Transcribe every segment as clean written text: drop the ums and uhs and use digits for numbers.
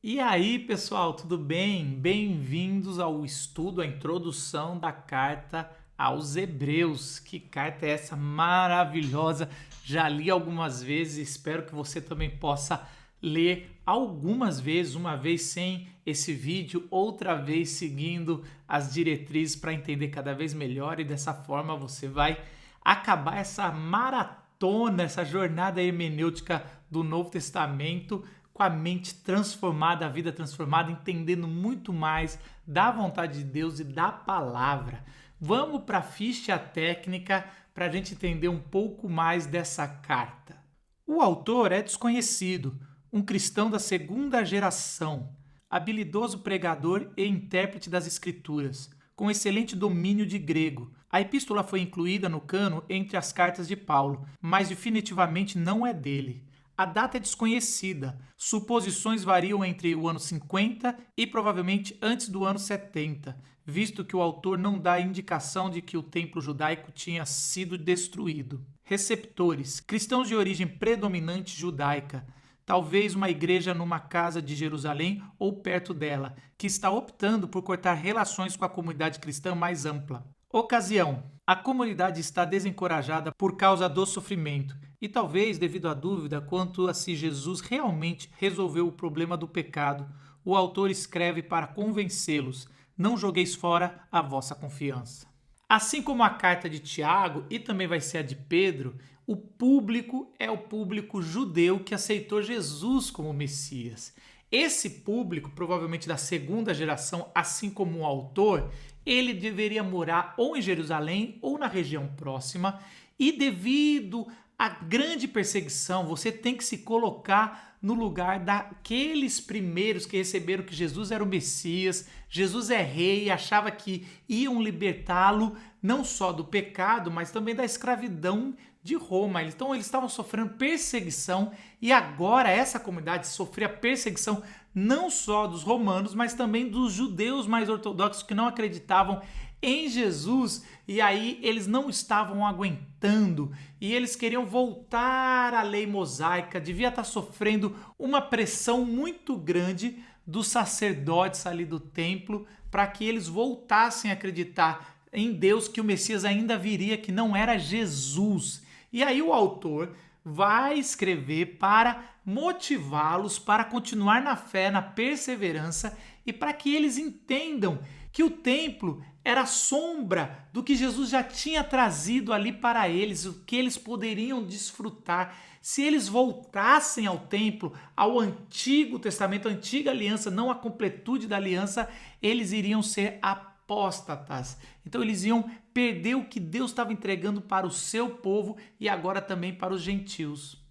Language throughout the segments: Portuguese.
E aí, pessoal, tudo bem? Bem-vindos ao estudo, à introdução da carta aos Hebreus. Que carta é essa maravilhosa? Já li algumas vezes, espero que você também possa ler algumas vezes, uma vez sem esse vídeo, outra vez seguindo as diretrizes para entender cada vez melhor e dessa forma você vai acabar essa maratona, essa jornada hermenêutica do Novo Testamento com a mente transformada, a vida transformada, entendendo muito mais da vontade de Deus e da palavra. Vamos para a ficha técnica para a gente entender um pouco mais dessa carta. O autor é desconhecido, um cristão da segunda geração, habilidoso pregador e intérprete das Escrituras, com excelente domínio de grego. A epístola foi incluída no cano entre as cartas de Paulo, mas definitivamente não é dele. A data é desconhecida. Suposições variam entre o ano 50 e provavelmente antes do ano 70, visto que o autor não dá indicação de que o templo judaico tinha sido destruído. Receptores: cristãos de origem predominante judaica, talvez uma igreja numa casa de Jerusalém ou perto dela, que está optando por cortar relações com a comunidade cristã mais ampla. Ocasião: a comunidade está desencorajada por causa do sofrimento e talvez devido à dúvida quanto a se Jesus realmente resolveu o problema do pecado. O autor escreve para convencê-los: não jogueis fora a vossa confiança. Assim como a carta de Tiago e também vai ser a de Pedro, o público é o público judeu que aceitou Jesus como Messias. Esse público, provavelmente da segunda geração, assim como o autor, ele deveria morar ou em Jerusalém ou na região próxima, e devido à grande perseguição, você tem que se colocar no lugar daqueles primeiros que receberam que Jesus era o Messias, Jesus é rei, e achava que iam libertá-lo não só do pecado, mas também da escravidão de Roma. Então eles estavam sofrendo perseguição e agora essa comunidade sofria perseguição não só dos romanos, mas também dos judeus mais ortodoxos que não acreditavam em Jesus, e aí eles não estavam aguentando e eles queriam voltar à lei mosaica, devia estar sofrendo uma pressão muito grande dos sacerdotes ali do templo para que eles voltassem a acreditar em Deus, que o Messias ainda viria, que não era Jesus. E aí o autor vai escrever para motivá-los para continuar na fé, na perseverança e para que eles entendam que o templo era sombra do que Jesus já tinha trazido ali para eles, o que eles poderiam desfrutar. Se eles voltassem ao templo, ao Antigo Testamento, à antiga aliança, não à completude da aliança, eles iriam ser apóstatas. Então eles iam perder o que Deus estava entregando para o seu povo e agora também para os gentios.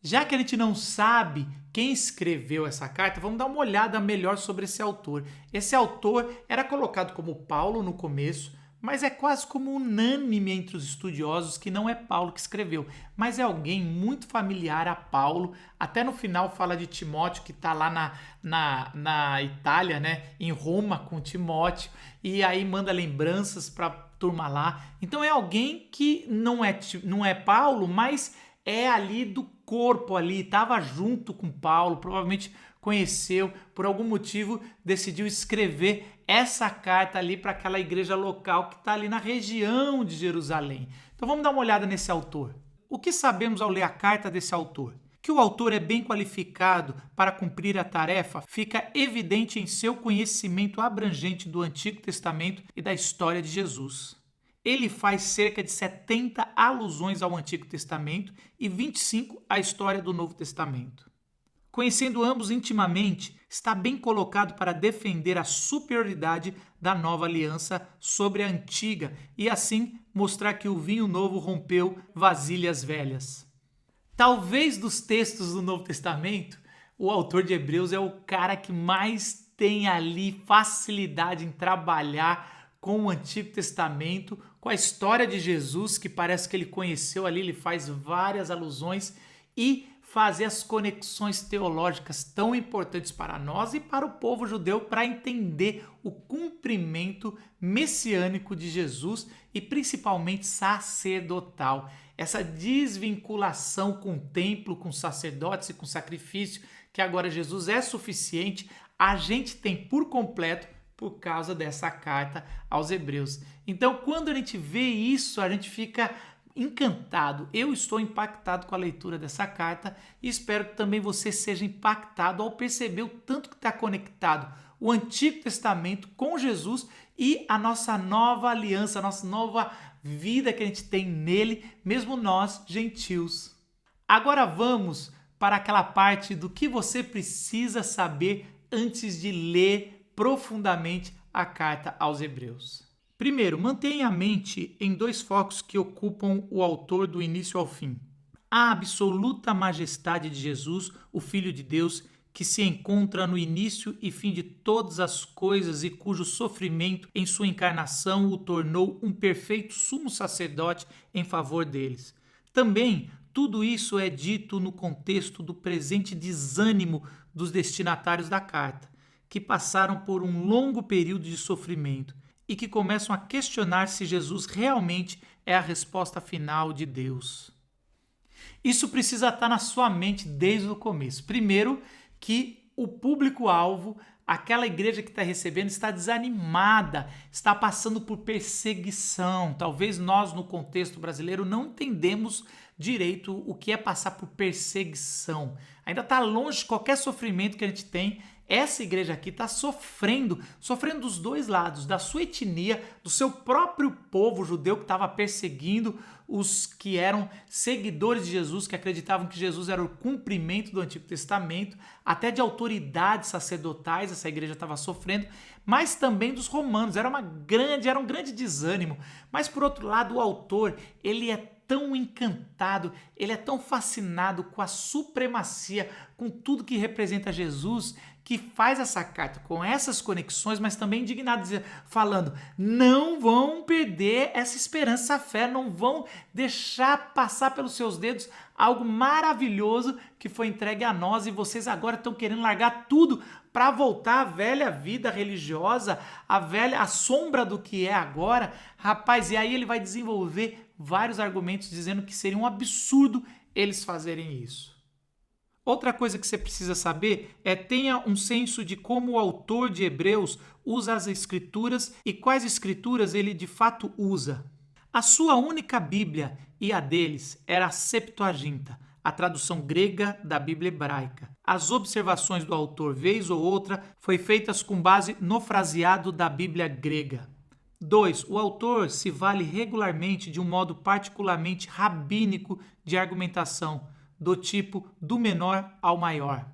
Já que a gente não sabe quem escreveu essa carta, vamos dar uma olhada melhor sobre esse autor. Esse autor era colocado como Paulo no começo, mas é quase como unânime entre os estudiosos que não é Paulo que escreveu, mas é alguém muito familiar a Paulo. Até no final fala de Timóteo, que está lá na Itália, né, em Roma com Timóteo, e aí manda lembranças para a turma lá. Então é alguém que não é Paulo, mas é ali do corpo ali, estava junto com Paulo, provavelmente conheceu, por algum motivo decidiu escrever essa carta ali para aquela igreja local que está ali na região de Jerusalém. Então vamos dar uma olhada nesse autor. O que sabemos ao ler a carta desse autor? Que o autor é bem qualificado para cumprir a tarefa fica evidente em seu conhecimento abrangente do Antigo Testamento e da história de Jesus. Ele faz cerca de 70 alusões ao Antigo Testamento e 25 à história do Novo Testamento. Conhecendo ambos intimamente, está bem colocado para defender a superioridade da nova aliança sobre a antiga e assim mostrar que o vinho novo rompeu vasilhas velhas. Talvez dos textos do Novo Testamento, o autor de Hebreus é o cara que mais tem ali facilidade em trabalhar com o Antigo Testamento, com a história de Jesus, que parece que ele conheceu ali, ele faz várias alusões e fazer as conexões teológicas tão importantes para nós e para o povo judeu para entender o cumprimento messiânico de Jesus e principalmente sacerdotal. Essa desvinculação com o templo, com sacerdotes e com sacrifício que agora Jesus é suficiente, a gente tem por completo por causa dessa carta aos Hebreus. Então, quando a gente vê isso, a gente fica encantado. Eu estou impactado com a leitura dessa carta e espero que também você seja impactado ao perceber o tanto que está conectado o Antigo Testamento com Jesus e a nossa nova aliança, a nossa nova vida que a gente tem nele, mesmo nós, gentios. Agora vamos para aquela parte do que você precisa saber antes de ler profundamente a carta aos Hebreus. Primeiro, mantenha a mente em dois focos que ocupam o autor do início ao fim. A absoluta majestade de Jesus, o Filho de Deus, que se encontra no início e fim de todas as coisas e cujo sofrimento em sua encarnação o tornou um perfeito sumo sacerdote em favor deles. Também, tudo isso é dito no contexto do presente desânimo dos destinatários da carta, que passaram por um longo período de sofrimento e que começam a questionar se Jesus realmente é a resposta final de Deus. Isso precisa estar na sua mente desde o começo. Primeiro, que o público-alvo, aquela igreja que está recebendo, está desanimada, está passando por perseguição. Talvez nós, no contexto brasileiro, não entendemos direito o que é passar por perseguição. Ainda está longe de qualquer sofrimento que a gente tem. Essa igreja aqui está sofrendo dos dois lados, da sua etnia, do seu próprio povo judeu que estava perseguindo os que eram seguidores de Jesus, que acreditavam que Jesus era o cumprimento do Antigo Testamento, até de autoridades sacerdotais essa igreja estava sofrendo, mas também dos romanos, era um grande desânimo. Mas por outro lado, o autor, ele é tão encantado, ele é tão fascinado com a supremacia, com tudo que representa Jesus, que faz essa carta com essas conexões, mas também indignado, falando, não vão perder essa esperança, essa fé, não vão deixar passar pelos seus dedos algo maravilhoso que foi entregue a nós e vocês agora estão querendo largar tudo para voltar à velha vida religiosa, a sombra do que é agora. Rapaz, e aí ele vai desenvolver vários argumentos dizendo que seria um absurdo eles fazerem isso. Outra coisa que você precisa saber é tenha um senso de como o autor de Hebreus usa as escrituras e quais escrituras ele de fato usa. A sua única Bíblia e a deles era a Septuaginta, a tradução grega da Bíblia hebraica. As observações do autor, vez ou outra, foi feitas com base no fraseado da Bíblia grega. 2. O autor se vale regularmente de um modo particularmente rabínico de argumentação, do tipo do menor ao maior.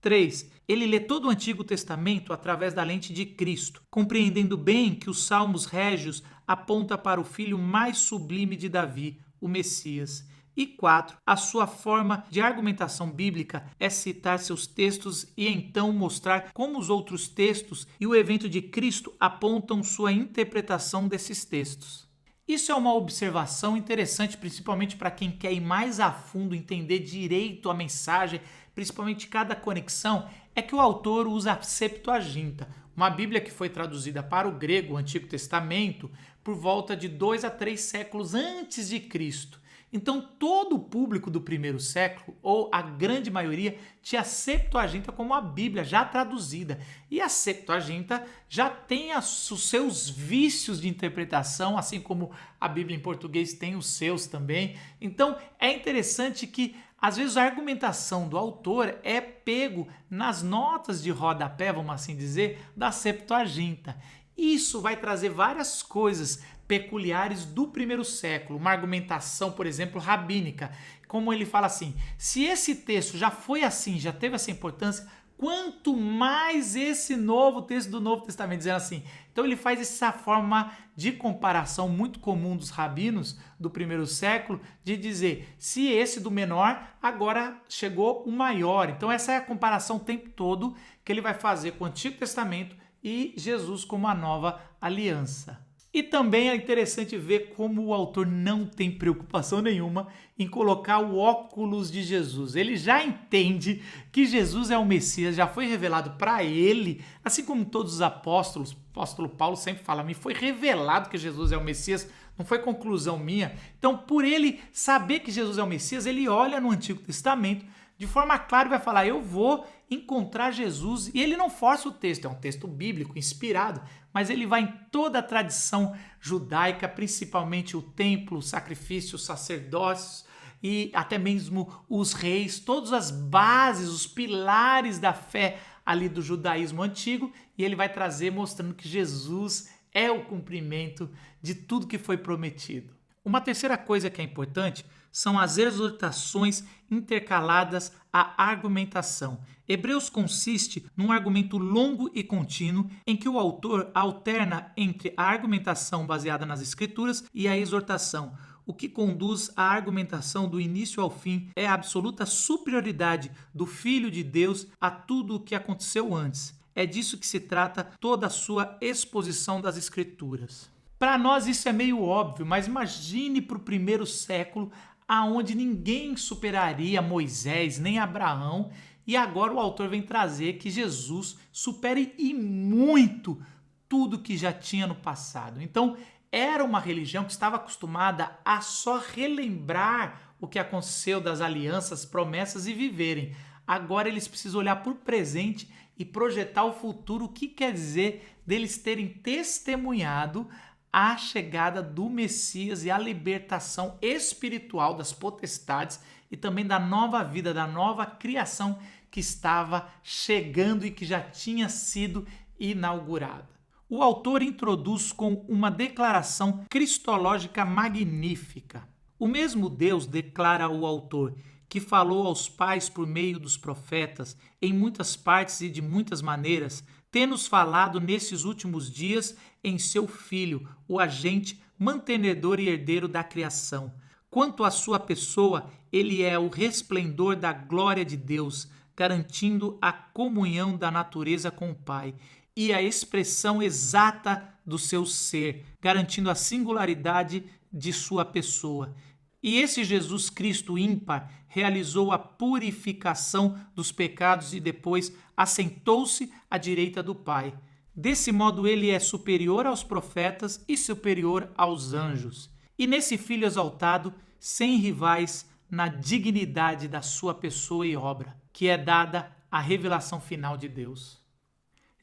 3. Ele lê todo o Antigo Testamento através da lente de Cristo, compreendendo bem que os Salmos Régios apontam para o filho mais sublime de Davi, o Messias. E 4. A sua forma de argumentação bíblica é citar seus textos e então mostrar como os outros textos e o evento de Cristo apontam sua interpretação desses textos. Isso é uma observação interessante, principalmente para quem quer ir mais a fundo, entender direito a mensagem, principalmente cada conexão, é que o autor usa a Septuaginta, uma Bíblia que foi traduzida para o grego, o Antigo Testamento, por volta de 2 a 3 séculos antes de Cristo. Então, todo o público do primeiro século, ou a grande maioria, tinha a Septuaginta como a Bíblia já traduzida. E a Septuaginta já tem os seus vícios de interpretação, assim como a Bíblia em português tem os seus também. Então, é interessante que, às vezes, a argumentação do autor é pego nas notas de rodapé, vamos assim dizer, da Septuaginta. Isso vai trazer várias coisas peculiares do primeiro século, uma argumentação, por exemplo, rabínica, como ele fala assim, se esse texto já foi assim, já teve essa importância, quanto mais esse novo texto do Novo Testamento, dizendo assim. Então ele faz essa forma de comparação muito comum dos rabinos do primeiro século, de dizer, se esse do menor, agora chegou o maior. Então essa é a comparação o tempo todo que ele vai fazer com o Antigo Testamento e Jesus como a nova aliança. E também é interessante ver como o autor não tem preocupação nenhuma em colocar o óculos de Jesus. Ele já entende que Jesus é o Messias, já foi revelado para ele, assim como todos os apóstolos. O apóstolo Paulo sempre fala, me foi revelado que Jesus é o Messias, não foi conclusão minha. Então, por ele saber que Jesus é o Messias, ele olha no Antigo Testamento, de forma clara vai falar, eu vou encontrar Jesus, e ele não força o texto, é um texto bíblico, inspirado, mas ele vai em toda a tradição judaica, principalmente o templo, o sacrifício, os sacerdócios e até mesmo os reis, todas as bases, os pilares da fé ali do judaísmo antigo, e ele vai trazer mostrando que Jesus é o cumprimento de tudo que foi prometido. Uma terceira coisa que é importante são as exortações intercaladas à argumentação. Hebreus consiste num argumento longo e contínuo em que o autor alterna entre a argumentação baseada nas Escrituras e a exortação. O que conduz à argumentação do início ao fim é a absoluta superioridade do Filho de Deus a tudo o que aconteceu antes. É disso que se trata toda a sua exposição das Escrituras. Para nós isso é meio óbvio, mas imagine para o primeiro século, aonde ninguém superaria Moisés nem Abraão, e agora o autor vem trazer que Jesus supere e muito tudo que já tinha no passado. Então, era uma religião que estava acostumada a só relembrar o que aconteceu das alianças, promessas e viverem. Agora eles precisam olhar para o presente e projetar o futuro, o que quer dizer deles terem testemunhado a chegada do Messias e a libertação espiritual das potestades e também da nova vida, da nova criação que estava chegando e que já tinha sido inaugurada. O autor introduz com uma declaração cristológica magnífica. O mesmo Deus, declara o autor, que falou aos pais por meio dos profetas, em muitas partes e de muitas maneiras, tem-nos falado nesses últimos dias em seu Filho, o agente mantenedor e herdeiro da criação. Quanto à sua pessoa, ele é o resplendor da glória de Deus, garantindo a comunhão da natureza com o Pai, e a expressão exata do seu ser, garantindo a singularidade de sua pessoa. E esse Jesus Cristo ímpar realizou a purificação dos pecados e depois assentou-se à direita do Pai. Desse modo ele é superior aos profetas e superior aos anjos. E nesse Filho exaltado, sem rivais na dignidade da sua pessoa e obra, que é dada a revelação final de Deus.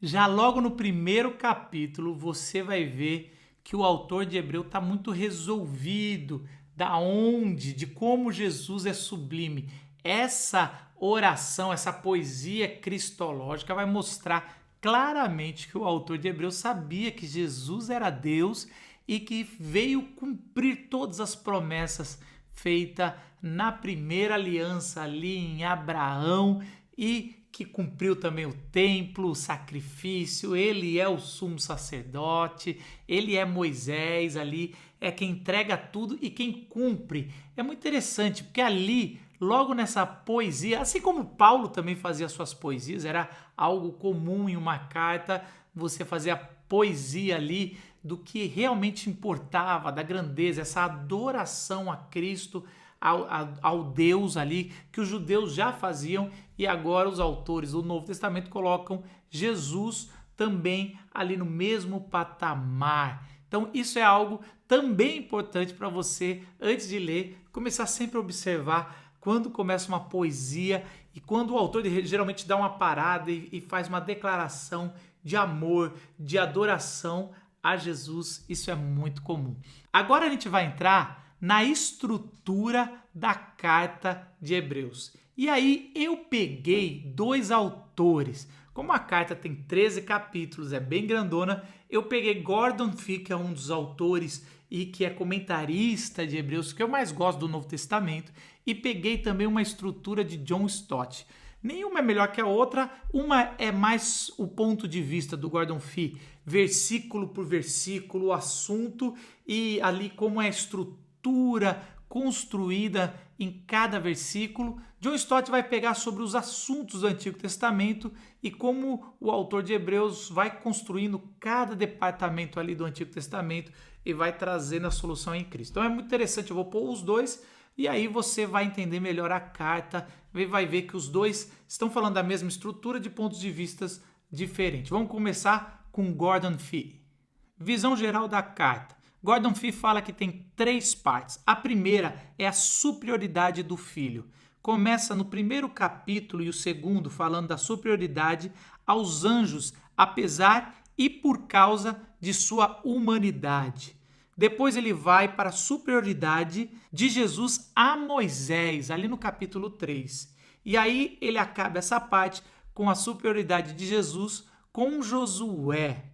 Já logo no primeiro capítulo, você vai ver que o autor de Hebreu está muito resolvido de como Jesus é sublime. Essa oração, essa poesia cristológica vai mostrar claramente que o autor de Hebreu sabia que Jesus era Deus e que veio cumprir todas as promessas feitas na primeira aliança ali em Abraão e que cumpriu também o templo, o sacrifício, ele é o sumo sacerdote, ele é Moisés ali, é quem entrega tudo e quem cumpre. É muito interessante, porque ali, logo nessa poesia, assim como Paulo também fazia suas poesias, era algo comum em uma carta, você fazer a poesia ali do que realmente importava, da grandeza, essa adoração a Cristo, ao Deus ali, que os judeus já faziam, e agora os autores do Novo Testamento colocam Jesus também ali no mesmo patamar. Então isso é algo também importante para você, antes de ler, começar sempre a observar quando começa uma poesia e quando o autor geralmente dá uma parada e faz uma declaração de amor, de adoração a Jesus. Isso é muito comum. Agora a gente vai entrar na estrutura da carta de Hebreus. E aí eu peguei dois autores. Como a carta tem 13 capítulos, é bem grandona, eu peguei Gordon Fee, que é um dos autores e que é comentarista de Hebreus, que eu mais gosto do Novo Testamento, e peguei também uma estrutura de John Stott. Nenhuma é melhor que a outra, uma é mais o ponto de vista do Gordon Fee, versículo por versículo, o assunto e ali como é a estrutura construída em cada versículo. John Stott vai pegar sobre os assuntos do Antigo Testamento e como o autor de Hebreus vai construindo cada departamento ali do Antigo Testamento e vai trazendo a solução em Cristo. Então é muito interessante, eu vou pôr os dois e aí você vai entender melhor a carta, vai ver que os dois estão falando da mesma estrutura de pontos de vista diferentes. Vamos começar com Gordon Fee. Visão geral da carta. Gordon Fee fala que tem 3 partes. A primeira é a superioridade do Filho. começa no primeiro capítulo e o segundo falando da superioridade aos anjos, apesar e por causa de sua humanidade. Depois ele vai para a superioridade de Jesus a Moisés, ali no capítulo 3. E aí ele acaba essa parte com a superioridade de Jesus com Josué.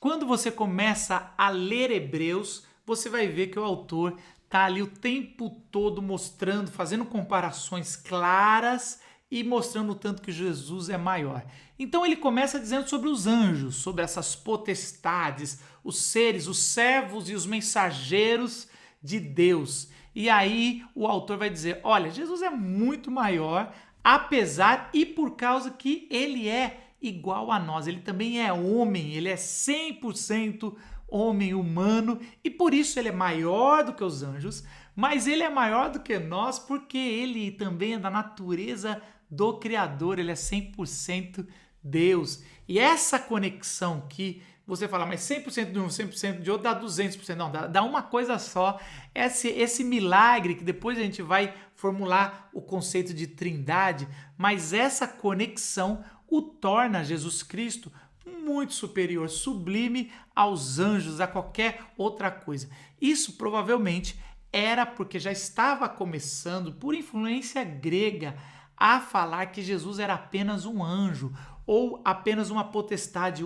Quando você começa a ler Hebreus, você vai ver que o autor está ali o tempo todo mostrando, fazendo comparações claras e mostrando o tanto que Jesus é maior. Então ele começa dizendo sobre os anjos, sobre essas potestades, os seres, os servos e os mensageiros de Deus. E aí o autor vai dizer, olha, Jesus é muito maior, apesar e por causa que ele é igual a nós. Ele também é homem, ele é 100% homem humano e por isso ele é maior do que os anjos, mas ele é maior do que nós porque ele também é da natureza do Criador, ele é 100% Deus. E essa conexão que você fala, mas 100% de um, 100% de outro dá 200%. Não, dá uma coisa só. Esse milagre que depois a gente vai formular o conceito de trindade, mas essa conexão o torna Jesus Cristo muito superior, sublime aos anjos, a qualquer outra coisa. Isso provavelmente era porque já estava começando, por influência grega, a falar que Jesus era apenas um anjo ou apenas uma potestade,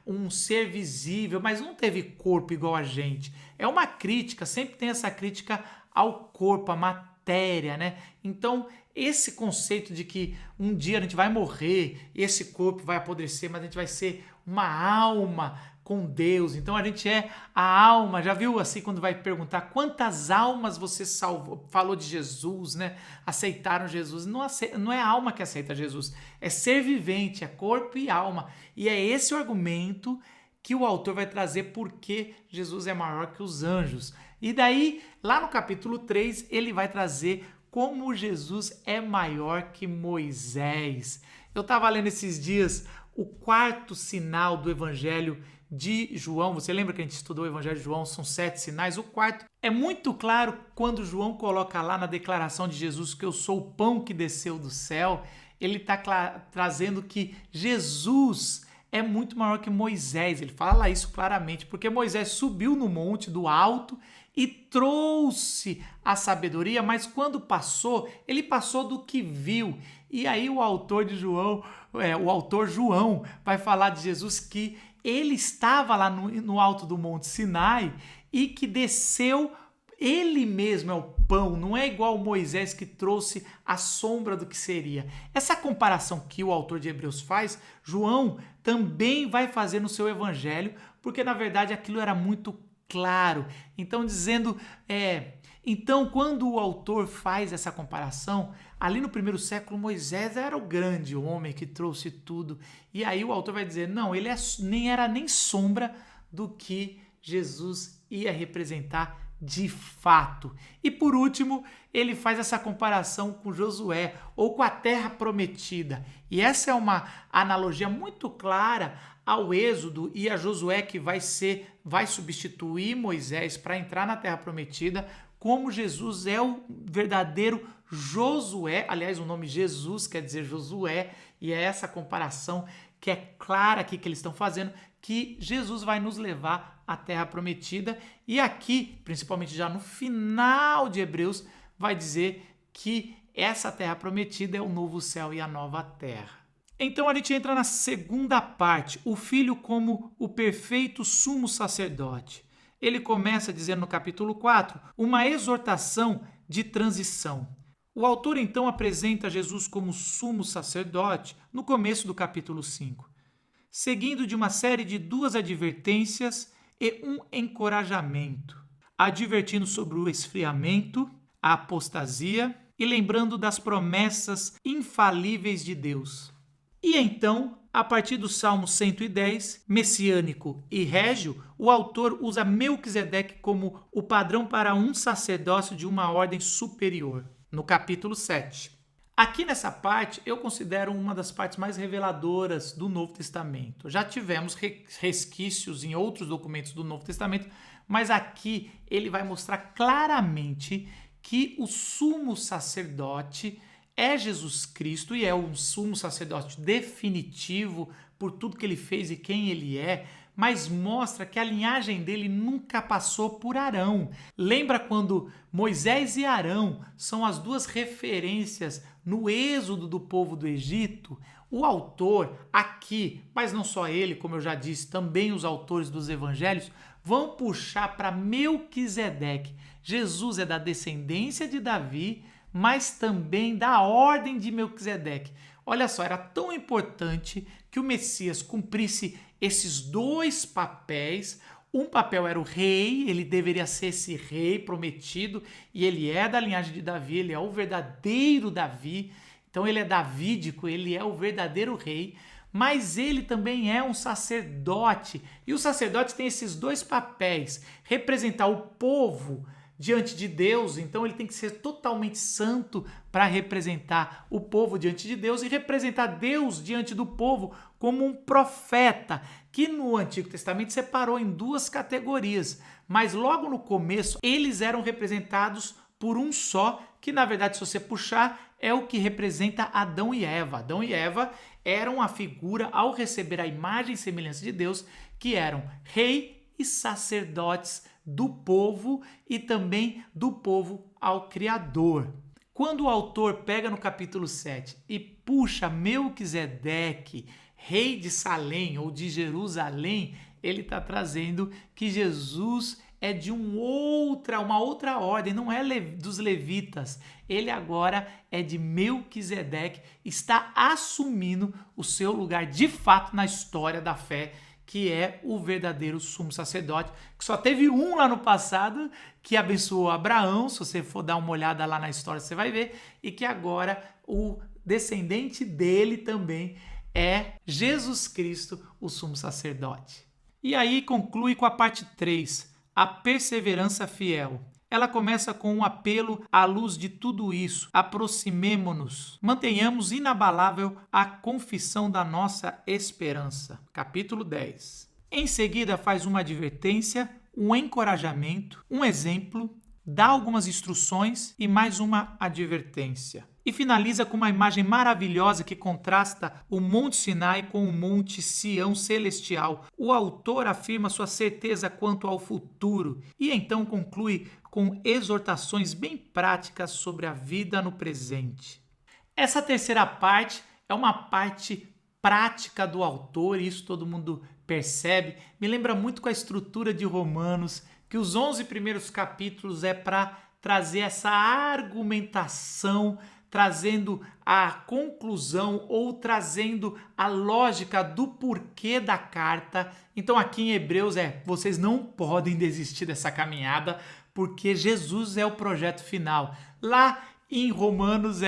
um ser visível, mas não teve corpo igual a gente. É uma crítica, sempre tem essa crítica ao corpo, à matéria, né? Então, esse conceito de que um dia a gente vai morrer, esse corpo vai apodrecer, mas a gente vai ser uma alma com Deus. Então a gente é a alma. Já viu assim quando vai perguntar quantas almas você salvou? Falou de Jesus, né? Aceitaram Jesus. Não é a alma que aceita Jesus, é ser vivente, é corpo e alma. E é esse o argumento que o autor vai trazer porque Jesus é maior que os anjos. E daí, lá no capítulo 3, ele vai trazer como Jesus é maior que Moisés. Eu estava lendo esses dias o quarto sinal do Evangelho de João. Você lembra que a gente estudou o Evangelho de João? São 7 sinais. O quarto é muito claro quando João coloca lá na declaração de Jesus que eu sou o pão que desceu do céu. Ele está trazendo que Jesus é muito maior que Moisés. Ele fala isso claramente, porque Moisés subiu no monte do alto e trouxe a sabedoria, mas quando passou, ele passou do que viu. E aí o autor João vai falar de Jesus que ele estava lá no alto do Monte Sinai e que desceu, ele mesmo é o pão, não é igual Moisés que trouxe a sombra do que seria. Essa comparação que o autor de Hebreus faz, João também vai fazer no seu evangelho, porque na verdade aquilo era muito claro. Então então quando o autor faz essa comparação, ali no primeiro século Moisés era o grande homem que trouxe tudo. E aí o autor vai dizer, não, ele nem era nem sombra do que Jesus ia representar de fato. E por último, ele faz essa comparação com Josué ou com a terra prometida. E essa é uma analogia muito clara ao Êxodo e a Josué que vai substituir Moisés para entrar na terra prometida, como Jesus é o verdadeiro Josué. Aliás, o nome Jesus quer dizer Josué, e é essa comparação que é clara aqui que eles estão fazendo, que Jesus vai nos levar à terra prometida. E aqui, principalmente já no final de Hebreus, vai dizer que essa terra prometida é o novo céu e a nova terra. Então a gente entra na segunda parte, o Filho como o perfeito sumo sacerdote. Ele começa dizendo no capítulo 4, uma exortação de transição. O autor então apresenta Jesus como sumo sacerdote no começo do capítulo 5, seguindo de uma série de 2 advertências e um encorajamento, advertindo sobre o esfriamento, a apostasia e lembrando das promessas infalíveis de Deus. E então, a partir do Salmo 110, messiânico e régio, o autor usa Melquisedeque como o padrão para um sacerdócio de uma ordem superior, no capítulo 7. Aqui nessa parte, eu considero uma das partes mais reveladoras do Novo Testamento. Já tivemos resquícios em outros documentos do Novo Testamento, mas aqui ele vai mostrar claramente que o sumo sacerdote é Jesus Cristo e é um sumo sacerdote definitivo por tudo que ele fez e quem ele é, mas mostra que a linhagem dele nunca passou por Arão. Lembra quando Moisés e Arão são as duas referências no êxodo do povo do Egito? O autor aqui, mas não só ele, como eu já disse, também os autores dos evangelhos, vão puxar para Melquisedeque. Jesus é da descendência de Davi, mas também da ordem de Melquisedeque. Olha só, era tão importante que o Messias cumprisse esses dois papéis. Um papel era o rei, ele deveria ser esse rei prometido, e ele é da linhagem de Davi, ele é o verdadeiro Davi, então ele é davídico, ele é o verdadeiro rei, mas ele também é um sacerdote, e o sacerdote tem esses dois papéis, representar o povo diante de Deus, então ele tem que ser totalmente santo para representar o povo diante de Deus e representar Deus diante do povo como um profeta, que no Antigo Testamento separou em duas categorias, mas logo no começo eles eram representados por um só, que na verdade, se você puxar, é o que representa Adão e Eva. Adão e Eva eram a figura, ao receber a imagem e semelhança de Deus, que eram rei e sacerdotes do povo e também do povo ao Criador. Quando o autor pega no capítulo 7 e puxa Melquisedeque, rei de Salém ou de Jerusalém, ele está trazendo que Jesus é de uma outra ordem, não é dos levitas. Ele agora é de Melquisedeque, está assumindo o seu lugar de fato na história da fé, que é o verdadeiro sumo sacerdote, que só teve um lá no passado, que abençoou Abraão, se você for dar uma olhada lá na história você vai ver, e que agora o descendente dele também é Jesus Cristo, o sumo sacerdote. E aí conclui com a parte 3, a perseverança fiel. Ela começa com um apelo à luz de tudo isso. Aproximemo-nos, mantenhamos inabalável a confissão da nossa esperança. Capítulo 10. Em seguida faz uma advertência, um encorajamento, um exemplo, dá algumas instruções e mais uma advertência. E finaliza com uma imagem maravilhosa que contrasta o Monte Sinai com o Monte Sião celestial. O autor afirma sua certeza quanto ao futuro e então conclui com exortações bem práticas sobre a vida no presente. Essa terceira parte é uma parte prática do autor, e isso todo mundo percebe. Me lembra muito com a estrutura de Romanos, que os 11 primeiros capítulos é para trazer essa argumentação, trazendo a conclusão ou trazendo a lógica do porquê da carta. Então aqui em Hebreus vocês não podem desistir dessa caminhada, porque Jesus é o projeto final. Lá em Romanos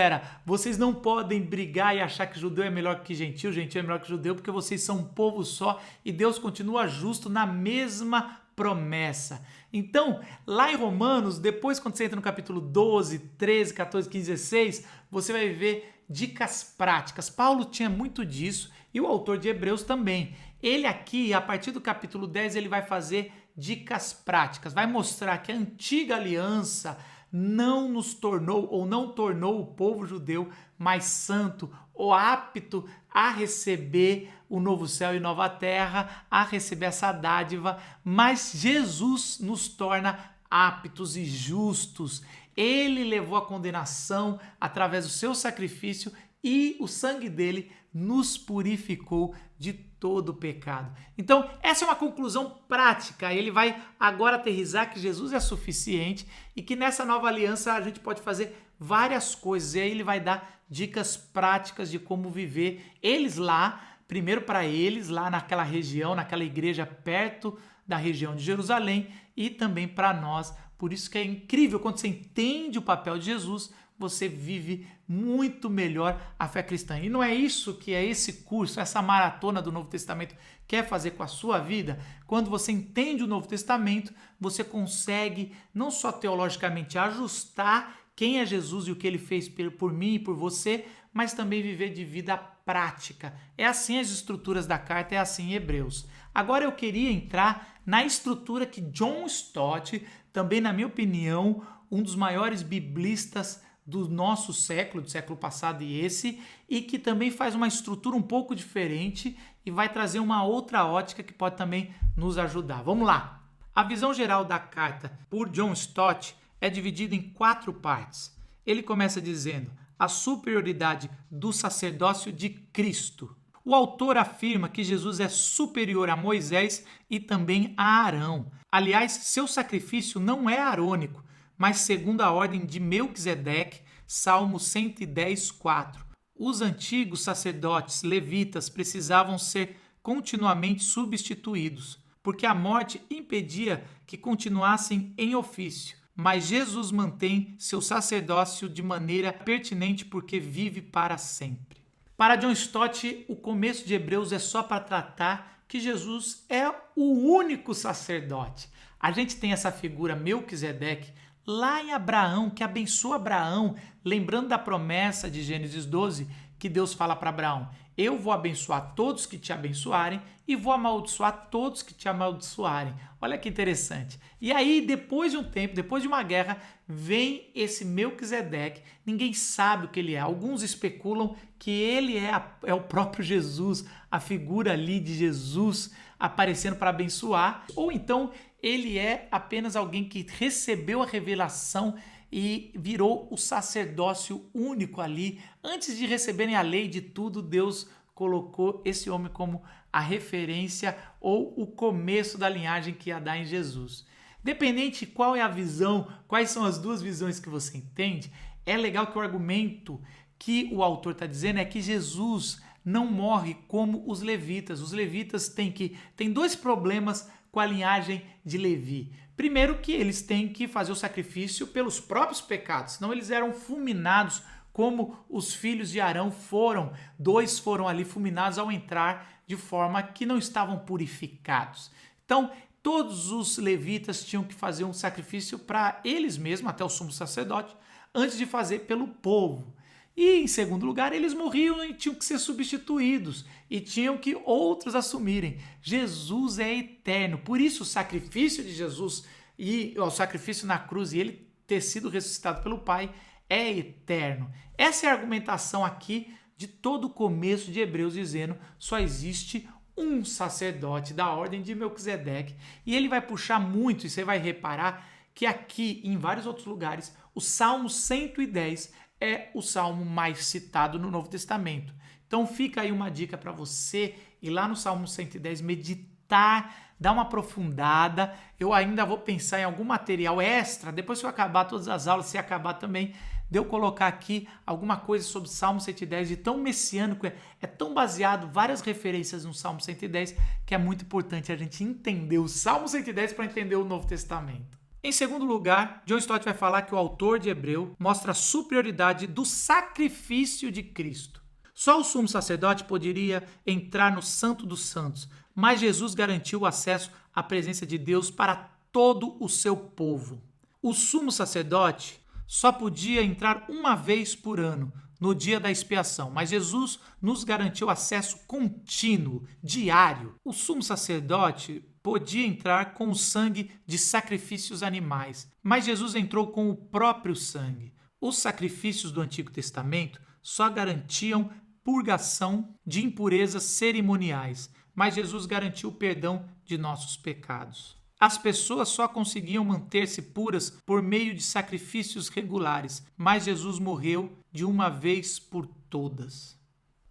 vocês não podem brigar e achar que judeu é melhor que gentil é melhor que judeu, porque vocês são um povo só e Deus continua justo na mesma promessa. Então, lá em Romanos, depois quando você entra no capítulo 12, 13, 14, 15, 16, você vai ver dicas práticas. Paulo tinha muito disso e o autor de Hebreus também. Ele aqui, a partir do capítulo 10, ele vai fazer dicas práticas, vai mostrar que a antiga aliança não nos tornou ou não tornou o povo judeu mais santo ou apto a receber o novo céu e nova terra, a receber essa dádiva, mas Jesus nos torna aptos e justos. Ele levou a condenação através do seu sacrifício e o sangue dele nos purificou de todo o pecado. Então, essa é uma conclusão prática. Ele vai agora aterrissar que Jesus é suficiente e que nessa nova aliança a gente pode fazer várias coisas. E aí ele vai dar dicas práticas de como viver. Eles lá, primeiro para eles, lá naquela região, naquela igreja perto da região de Jerusalém, e também para nós. Por isso que é incrível, quando você entende o papel de Jesus, você vive muito melhor a fé cristã. E não é isso que esse curso, essa maratona do Novo Testamento quer fazer com a sua vida? Quando você entende o Novo Testamento, você consegue não só teologicamente ajustar quem é Jesus e o que ele fez por mim e por você, mas também viver de vida prática. É assim as estruturas da carta, é assim em Hebreus. Agora eu queria entrar na estrutura que John Stott, também na minha opinião, um dos maiores biblistas do nosso século, do século passado e esse, e que também faz uma estrutura um pouco diferente e vai trazer uma outra ótica que pode também nos ajudar. Vamos lá! A visão geral da carta por John Stott é dividida em 4 partes. Ele começa dizendo a superioridade do sacerdócio de Cristo. O autor afirma que Jesus é superior a Moisés e também a Arão. Aliás, seu sacrifício não é arônico, mas segundo a ordem de Melquisedeque, Salmo 110, 4. Os antigos sacerdotes levitas precisavam ser continuamente substituídos, porque a morte impedia que continuassem em ofício. Mas Jesus mantém seu sacerdócio de maneira pertinente porque vive para sempre. Para John Stott, o começo de Hebreus é só para tratar que Jesus é o único sacerdote. A gente tem essa figura Melquisedeque lá em Abraão, que abençoa Abraão, lembrando da promessa de Gênesis 12, que Deus fala para Abraão: eu vou abençoar todos que te abençoarem e vou amaldiçoar todos que te amaldiçoarem. Olha que interessante. E aí, depois de um tempo, depois de uma guerra, vem esse Melquisedeque. Ninguém sabe o que ele é. Alguns especulam que ele é o próprio Jesus, a figura ali de Jesus aparecendo para abençoar. Ou então ele é apenas alguém que recebeu a revelação e virou o sacerdócio único ali. Antes de receberem a lei de tudo, Deus colocou esse homem como a referência ou o começo da linhagem que ia dar em Jesus. Dependente de qual é a visão, quais são as duas visões que você entende, é legal que o argumento que o autor está dizendo é que Jesus não morre como os levitas. Os levitas têm 2 problemas com a linhagem de Levi. Primeiro, que eles têm que fazer o sacrifício pelos próprios pecados, senão eles eram fulminados como os filhos de Arão foram. 2 foram ali fulminados ao entrar de forma que não estavam purificados. Então, todos os levitas tinham que fazer um sacrifício para eles mesmos, até o sumo sacerdote, antes de fazer pelo povo. E, em segundo lugar, eles morriam e tinham que ser substituídos e tinham que outros assumirem. Jesus é eterno, por isso o sacrifício de Jesus e o sacrifício na cruz e ele ter sido ressuscitado pelo Pai é eterno. Essa é a argumentação aqui de todo o começo de Hebreus, dizendo só existe um sacerdote da ordem de Melquisedeque. E ele vai puxar muito, e você vai reparar que aqui, em vários outros lugares, o Salmo 110 é o salmo mais citado no Novo Testamento. Então fica aí uma dica para você ir lá no Salmo 110, meditar, dar uma aprofundada. Eu ainda vou pensar em algum material extra, depois que eu acabar todas as aulas, se acabar também, de eu colocar aqui alguma coisa sobre o Salmo 110, de tão messiânico, é tão baseado, várias referências no Salmo 110, que é muito importante a gente entender o Salmo 110 para entender o Novo Testamento. Em segundo lugar, John Stott vai falar que o autor de Hebreu mostra a superioridade do sacrifício de Cristo. Só o sumo sacerdote poderia entrar no Santo dos Santos, mas Jesus garantiu o acesso à presença de Deus para todo o seu povo. O sumo sacerdote só podia entrar uma vez por ano, no dia da expiação, mas Jesus nos garantiu acesso contínuo, diário. O sumo sacerdote podia entrar com o sangue de sacrifícios animais, mas Jesus entrou com o próprio sangue. Os sacrifícios do Antigo Testamento só garantiam purgação de impurezas cerimoniais, mas Jesus garantiu o perdão de nossos pecados. As pessoas só conseguiam manter-se puras por meio de sacrifícios regulares, mas Jesus morreu de uma vez por todas.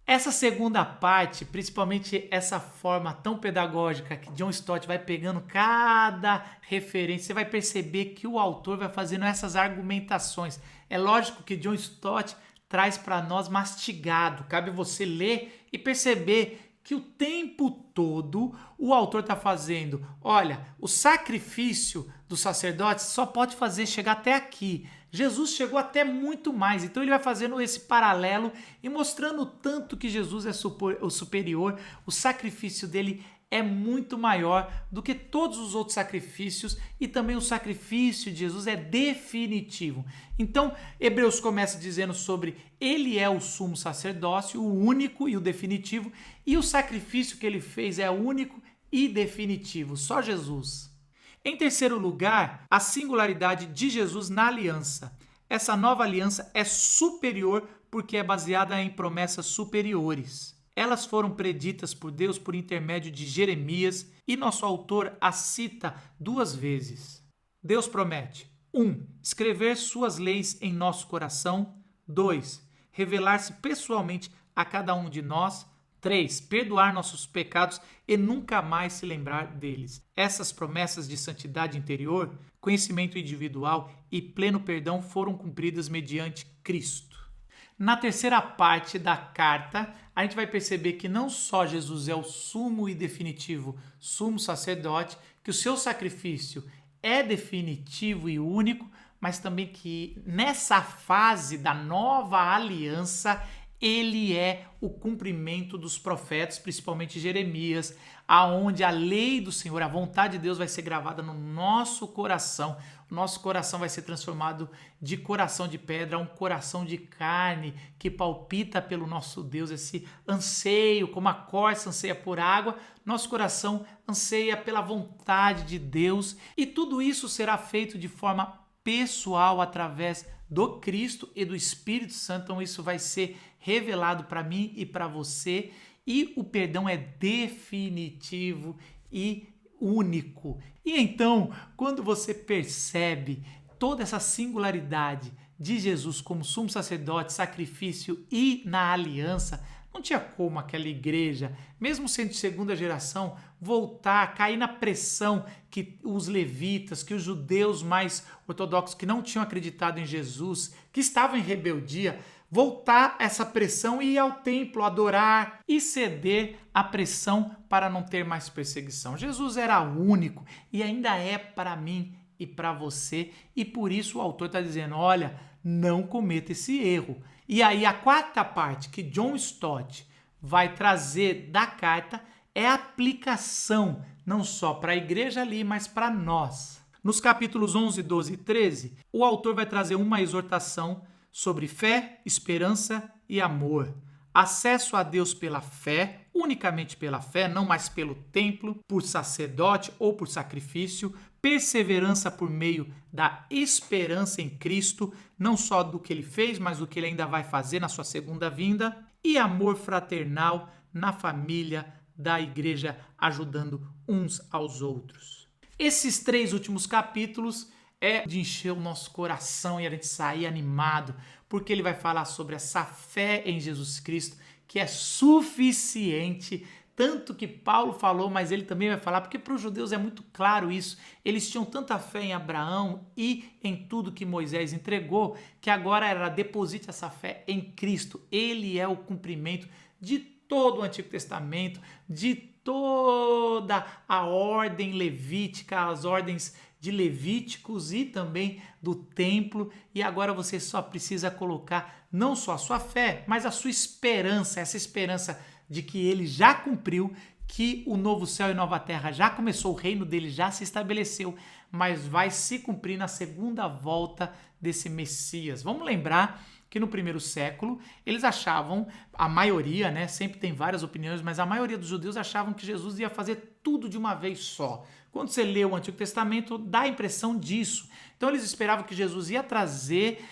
Essa segunda parte, principalmente essa forma tão pedagógica que John Stott vai pegando cada referência, você vai perceber que o autor vai fazendo essas argumentações. É lógico que John Stott traz para nós mastigado, cabe você ler e perceber que o tempo todo o autor está fazendo, olha, o sacrifício dos sacerdotes só pode fazer chegar até aqui. Jesus chegou até muito mais, então ele vai fazendo esse paralelo e mostrando o tanto que Jesus é o superior, o sacrifício dele é muito maior do que todos os outros sacrifícios e também o sacrifício de Jesus é definitivo. Então, Hebreus começa dizendo sobre ele é o sumo sacerdócio, o único e o definitivo, e o sacrifício que ele fez é único e definitivo, só Jesus. Em terceiro lugar, a singularidade de Jesus na aliança. Essa nova aliança é superior porque é baseada em promessas superiores. Elas foram preditas por Deus por intermédio de Jeremias e nosso autor as cita 2 vezes. Deus promete: 1. Escrever suas leis em nosso coração. 2. Revelar-se pessoalmente a cada um de nós. 3. Perdoar nossos pecados e nunca mais se lembrar deles. Essas promessas de santidade interior, conhecimento individual e pleno perdão foram cumpridas mediante Cristo. Na terceira parte da carta, a gente vai perceber que não só Jesus é o sumo e definitivo sumo sacerdote, que o seu sacrifício é definitivo e único, mas também que nessa fase da nova aliança ele é o cumprimento dos profetas, principalmente Jeremias, aonde a lei do Senhor, a vontade de Deus vai ser gravada no nosso coração. O nosso coração vai ser transformado de coração de pedra a um coração de carne que palpita pelo nosso Deus, esse anseio, como a corça anseia por água, nosso coração anseia pela vontade de Deus, e tudo isso será feito de forma pessoal através do Cristo e do Espírito Santo. Então isso vai ser revelado para mim e para você, e o perdão é definitivo e único. E então, quando você percebe toda essa singularidade de Jesus como sumo sacerdote, sacrifício e na aliança, não tinha como aquela igreja, mesmo sendo de segunda geração, voltar, cair na pressão que os levitas, que os judeus mais ortodoxos que não tinham acreditado em Jesus, que estavam em rebeldia, voltar essa pressão e ir ao templo adorar e ceder à pressão para não ter mais perseguição. Jesus era único e ainda é para mim e para você, e por isso o autor está dizendo: olha, não cometa esse erro. E aí a quarta parte que John Stott vai trazer da carta é a aplicação, não só para a igreja ali, mas para nós. Nos capítulos 11, 12 e 13, o autor vai trazer uma exortação sobre fé, esperança e amor. Acesso a Deus pela fé, unicamente pela fé, não mais pelo templo, por sacerdote ou por sacrifício. Perseverança por meio da esperança em Cristo, não só do que ele fez, mas do que ele ainda vai fazer na sua segunda vinda. E amor fraternal na família da igreja, ajudando uns aos outros. Esses 3 últimos capítulos é de encher o nosso coração e a gente sair animado, porque ele vai falar sobre essa fé em Jesus Cristo, que é suficiente, tanto que Paulo falou, mas ele também vai falar, porque para os judeus é muito claro isso, eles tinham tanta fé em Abraão e em tudo que Moisés entregou, que agora era: deposite essa fé em Cristo, ele é o cumprimento de todo o Antigo Testamento, de toda a ordem levítica, as ordens de Levíticos e também do templo, e agora você só precisa colocar não só a sua fé, mas a sua esperança, essa esperança de que ele já cumpriu, que o novo céu e nova terra já começou, o reino dele já se estabeleceu, mas vai se cumprir na segunda volta desse Messias. Vamos lembrar que no primeiro século eles achavam, a maioria, né, sempre tem várias opiniões, mas a maioria dos judeus achavam que Jesus ia fazer tudo de uma vez só. Quando você lê o Antigo Testamento, dá a impressão disso. Então eles esperavam que Jesus ia trazer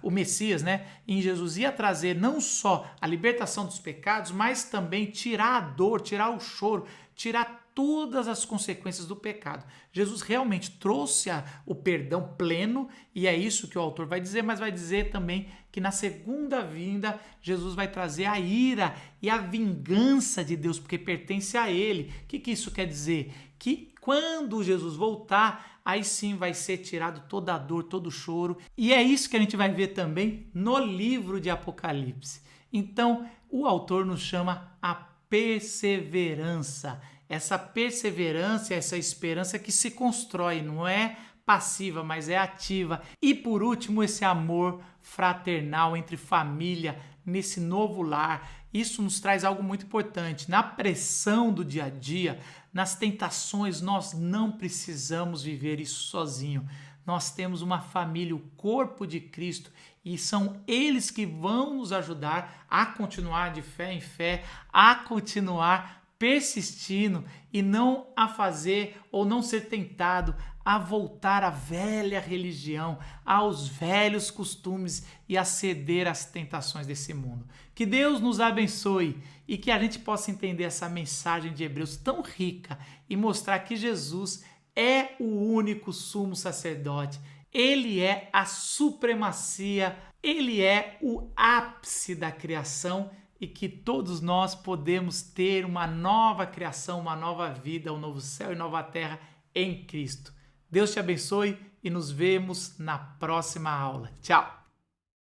o Messias, né? Em Jesus ia trazer não só a libertação dos pecados, mas também tirar a dor, tirar o choro, tirar todas as consequências do pecado. Jesus realmente trouxe o perdão pleno, e é isso que o autor vai dizer, mas vai dizer também que na segunda vinda Jesus vai trazer a ira e a vingança de Deus, porque pertence a ele. O que isso quer dizer? Que quando Jesus voltar, aí sim vai ser tirado toda a dor, todo o choro, e é isso que a gente vai ver também no livro de Apocalipse. Então, o autor nos chama a perseverança. Essa perseverança, essa esperança que se constrói, não é passiva, mas é ativa. E por último, esse amor fraternal entre família, nesse novo lar. Isso nos traz algo muito importante. Na pressão do dia a dia, nas tentações, nós não precisamos viver isso sozinho. Nós temos uma família, o corpo de Cristo, e são eles que vão nos ajudar a continuar de fé em fé, a continuar persistindo e não a fazer ou não ser tentado a voltar à velha religião, aos velhos costumes e a ceder às tentações desse mundo. Que Deus nos abençoe e que a gente possa entender essa mensagem de Hebreus tão rica e mostrar que Jesus é o único sumo sacerdote. Ele é a supremacia, ele é o ápice da criação e que todos nós podemos ter uma nova criação, uma nova vida, um novo céu e nova terra em Cristo. Deus te abençoe e nos vemos na próxima aula. Tchau!